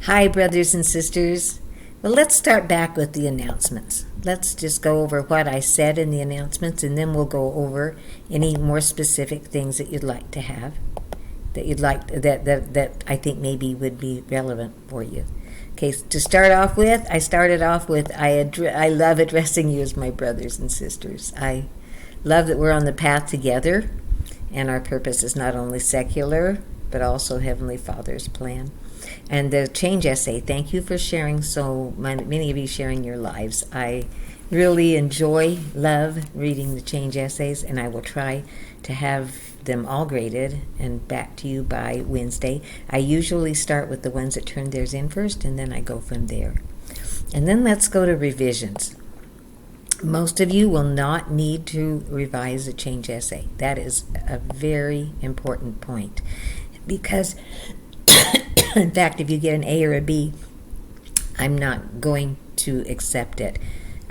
Hi, brothers and sisters. Well, let's start back with the announcements. Let's just go over what I said in the announcements, and then we'll go over any more specific things that you'd like to have, that I think maybe would be relevant for you. Okay, to start off with, I love addressing you as my brothers and sisters. I love that we're on the path together, and our purpose is not only secular, but also Heavenly Father's plan. And the change essay, thank you for sharing, so many of you sharing your lives. I really love reading the change essays, and I will try to have them all graded and back to you by Wednesday. I usually start with the ones that turn theirs in first, and then I go from there. And then let's go to revisions. Most of you will not need to revise a change essay. That is a very important point, because in fact, if you get an A or a B, I'm not going to accept it.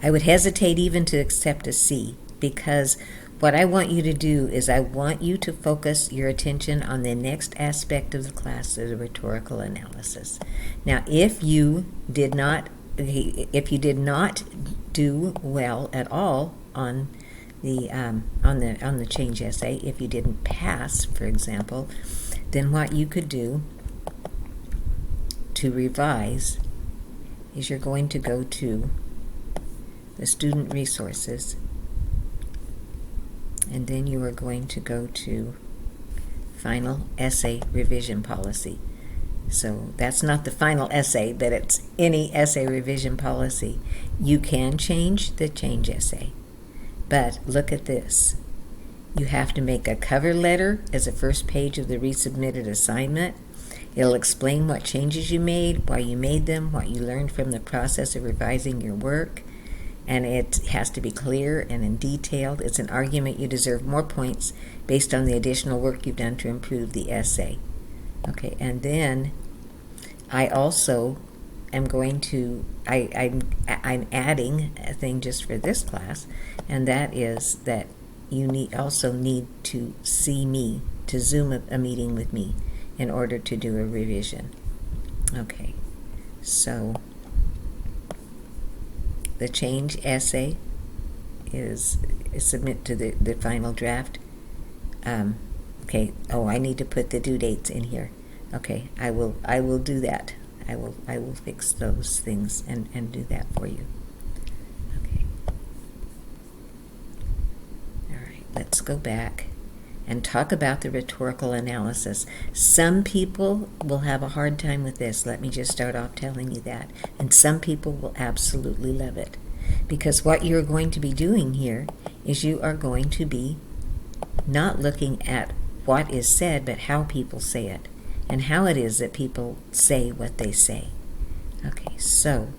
I would hesitate even to accept a C, because what I want you to do is I want you to focus your attention on the next aspect of the class, of the rhetorical analysis. Now, if you did not do well at all on the change essay, if you didn't pass, for example, then what you could do to revise is you're going to go to the student resources, and then you are going to go to final essay revision policy. So that's not the final essay, but it's any essay revision policy. You can change the change essay, but look at this. You have to make a cover letter as a first page of the resubmitted assignment. It'll explain what changes you made, why you made them, what you learned from the process of revising your work, and it has to be clear and in detailed. It's an argument you deserve more points based on the additional work you've done to improve the essay. Okay, and then I also am going to, I'm adding a thing just for this class, and that is that you need to see me, to Zoom a meeting with me in order to do a revision. Okay, so the change essay is submit to the final draft. Okay, I need to put the due dates in here. Okay, I will do that. I will fix those things and do that for you. Okay. All right, let's go back and talk about the rhetorical analysis. Some people will have a hard time with this. Let me just start off telling you that. And some people will absolutely love it. Because what you're going to be doing here is you are going to be not looking at what is said, but how people say it, and how it is that people say what they say. Okay, so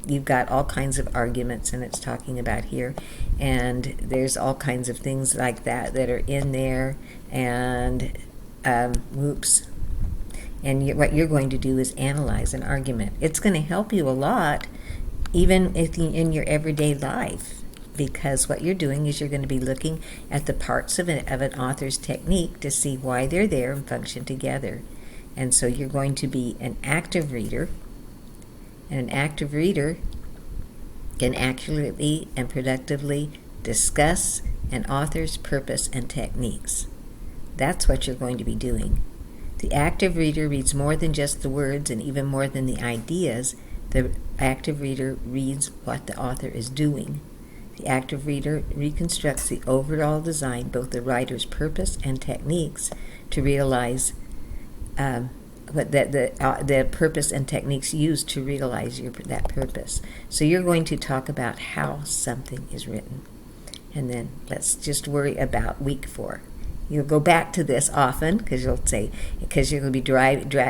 you've got all kinds of arguments, and it's talking about here, and there's all kinds of things like that are in there, and and what you're going to do is analyze an argument. It's going to help you a lot, even in your everyday life, because what you're doing is you're going to be looking at the parts of an author's technique to see why they're there and function together. And so you're going to be an active reader, and an active reader can accurately and productively discuss an author's purpose and techniques. That's what you're going to be doing. The active reader reads more than just the words, and even more than the ideas. The active reader reads what the author is doing. The active reader reconstructs the overall design, both the writer's purpose and techniques, to realize the purpose and techniques used to realize that purpose. So you're going to talk about how something is written. And then let's just worry about week 4. You'll go back to this often, because you're going to be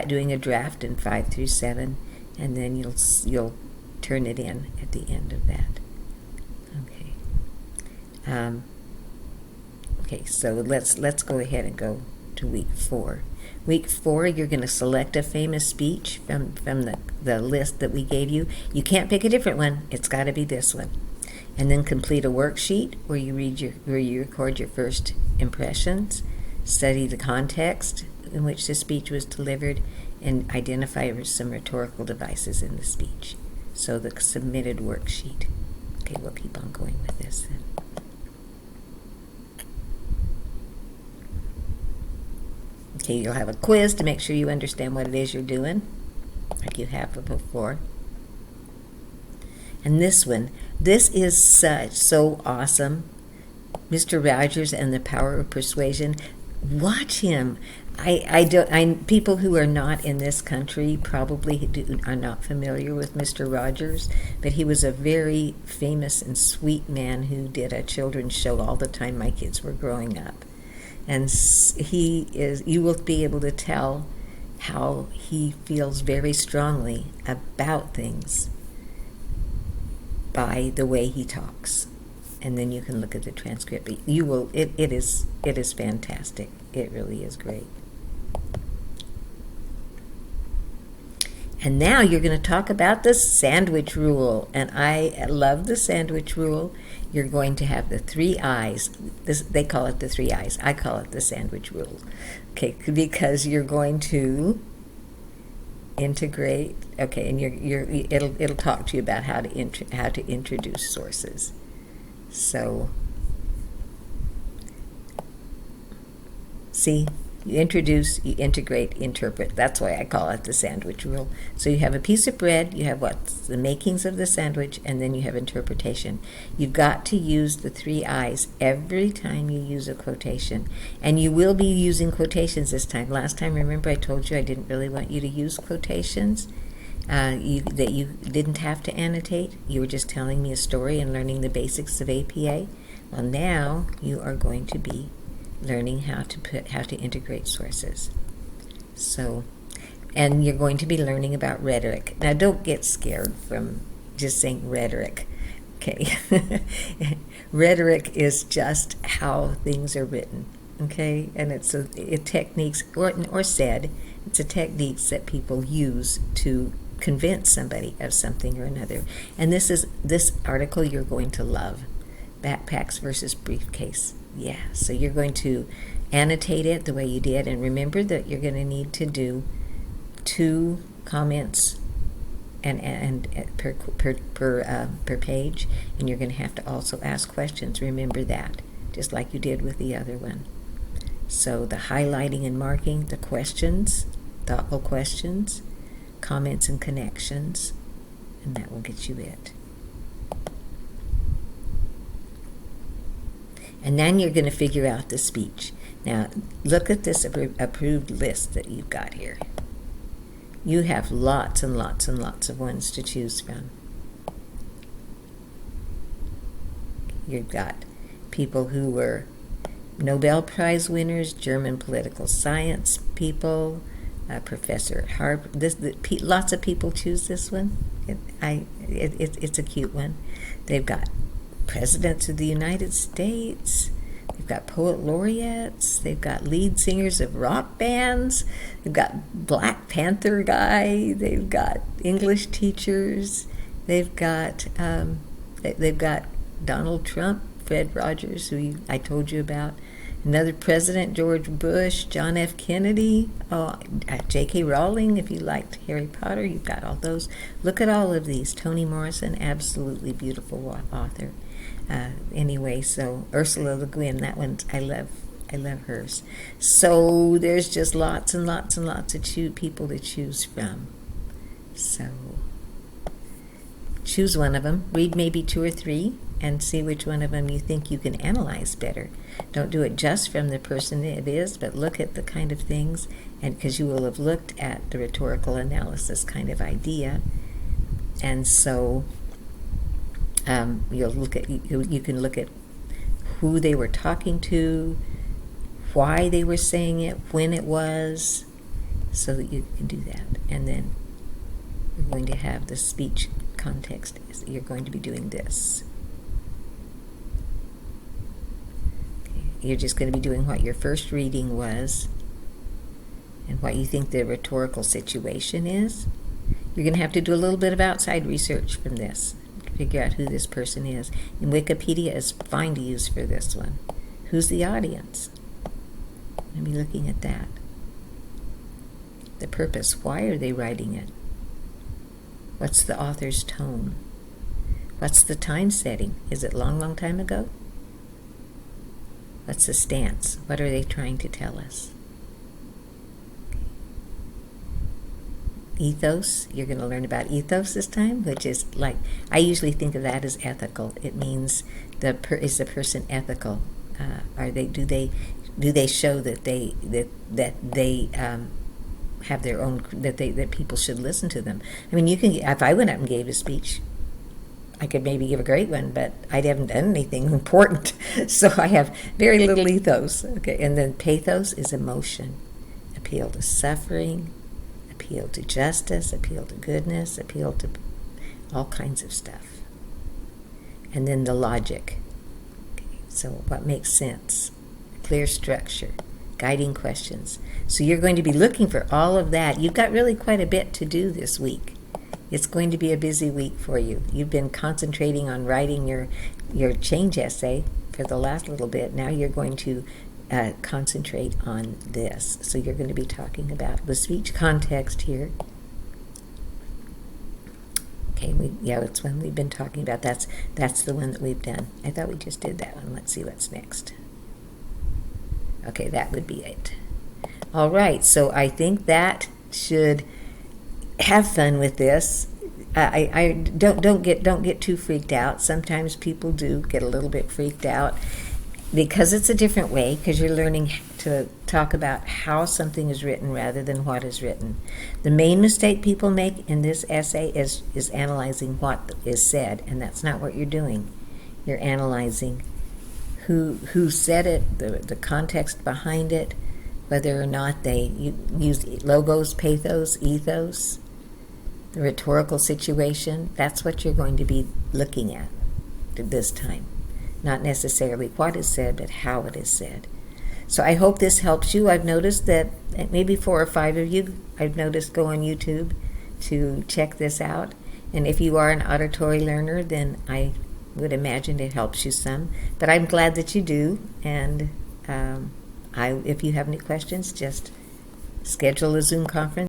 doing a draft in 5 through 7, and then you'll turn it in at the end of that. Okay, so let's go ahead and go to week 4. Week 4, you're going to select a famous speech from the list that we gave you. You can't pick a different one. It's got to be this one. And then complete a worksheet where you record your first impressions. study the context in which the speech was delivered, and identify some rhetorical devices in the speech. So the submitted worksheet. Okay, we'll keep on going with this then. Okay, you'll have a quiz to make sure you understand what it is you're doing, like you have before. And this one, this is so awesome. Mr. Rogers and the Power of Persuasion. Watch him. People who are not in this country probably are not familiar with Mr. Rogers, but he was a very famous and sweet man who did a children's show all the time my kids were growing up. And you will be able to tell how he feels very strongly about things by the way he talks. And then you can look at the transcript. But you will. It is fantastic. It really is great. And now you're going to talk about the sandwich rule. And I love the sandwich rule. You're going to have the 3 I's. They call it the 3 I's. I call it the sandwich rule. Okay, because you're going to integrate. Okay, and it'll talk to you about how to introduce sources. So, see, you introduce, you integrate, interpret. That's why I call it the sandwich rule. So you have a piece of bread, you have the makings of the sandwich, and then you have interpretation. You've got to use the 3 I's every time you use a quotation. And you will be using quotations this time. Last time, remember I told you I didn't really want you to use quotations? That you didn't have to annotate. You were just telling me a story and learning the basics of APA. Well, now you are going to be learning how to integrate sources. So, and you're going to be learning about rhetoric. Now, don't get scared from just saying rhetoric. Okay, rhetoric is just how things are written. Okay, and it's a techniques or said. It's a techniques that people use to convince somebody of something or another. And this article you're going to love. Backpacks versus briefcase. Yeah, so you're going to annotate it the way you did, and remember that you're going to need to do 2 comments and per page, and you're going to have to also ask questions. Remember that, just like you did with the other one. So the highlighting and marking, the questions, thoughtful questions, comments and connections, and that will get you it. And then you're going to figure out the speech. Now, look at this approved list that you've got here. You have lots and lots and lots of ones to choose from. You've got people who were Nobel Prize winners, German political science people, professor at Harvard. Lots of people choose this one. It's a cute one. They've got presidents of the United States. They've got poet laureates. They've got lead singers of rock bands. They've got Black Panther guy. They've got English teachers. They've got Donald Trump, Fred Rogers, who I told you about. Another president, George Bush, John F. Kennedy, J.K. Rowling, if you liked Harry Potter, you've got all those. Look at all of these. Toni Morrison, absolutely beautiful author. Anyway, so Ursula Le Guin, that one, I love hers. So there's just lots and lots and lots of people to choose from. So choose one of them, read maybe 2 or 3, and see which one of them you think you can analyze better. Don't do it just from the person it is, but look at the kind of things, and because you will have looked at the rhetorical analysis kind of idea, and so you can look at who they were talking to, why they were saying it, when it was, so that you can do that. And then you're going to have the speech context. You're going to be doing this. You're just going to be doing what your first reading was and what you think the rhetorical situation is. You're going to have to do a little bit of outside research from this. Figure out who this person is. And Wikipedia is fine to use for this one. Who's the audience? Maybe looking at that. The purpose. Why are they writing it? What's the author's tone? What's the time setting? Is it long, long time ago? What's the stance? What are they trying to tell us? Ethos. You're going to learn about ethos this time, which is like, I usually think of that as ethical. It means is the person ethical? Do they show that they have their own, that people should listen to them? I mean, if I went up and gave a speech, I could maybe give a great one, but I haven't done anything important, so I have very little ethos. Okay, and then pathos is emotion, appeal to suffering, appeal to justice, appeal to goodness, appeal to all kinds of stuff. And then the logic. Okay, so what makes sense? Clear structure, guiding questions. So you're going to be looking for all of that. You've got really quite a bit to do this week. It's going to be a busy week for you. You've been concentrating on writing your change essay for the last little bit. Now you're going to concentrate on this. So you're going to be talking about the speech context here. Okay, it's one we've been talking about. That's the one that we've done. I thought we just did that one. Let's see what's next. Okay, that would be it. All right, so I think that should have fun with this. I don't get too freaked out. Sometimes people do get a little bit freaked out because it's a different way, because you're learning to talk about how something is written rather than what is written. The main mistake people make in this essay is analyzing what is said, and that's not what you're doing. You're analyzing who said it, the context behind it, whether or not they use logos, pathos, ethos, the rhetorical situation. That's what you're going to be looking at this time. Not necessarily what is said, but how it is said. So I hope this helps you. I've noticed that maybe 4 or 5 of you, I've noticed, go on YouTube to check this out. And if you are an auditory learner, then I would imagine it helps you some. But I'm glad that you do. And if you have any questions, just schedule a Zoom conference.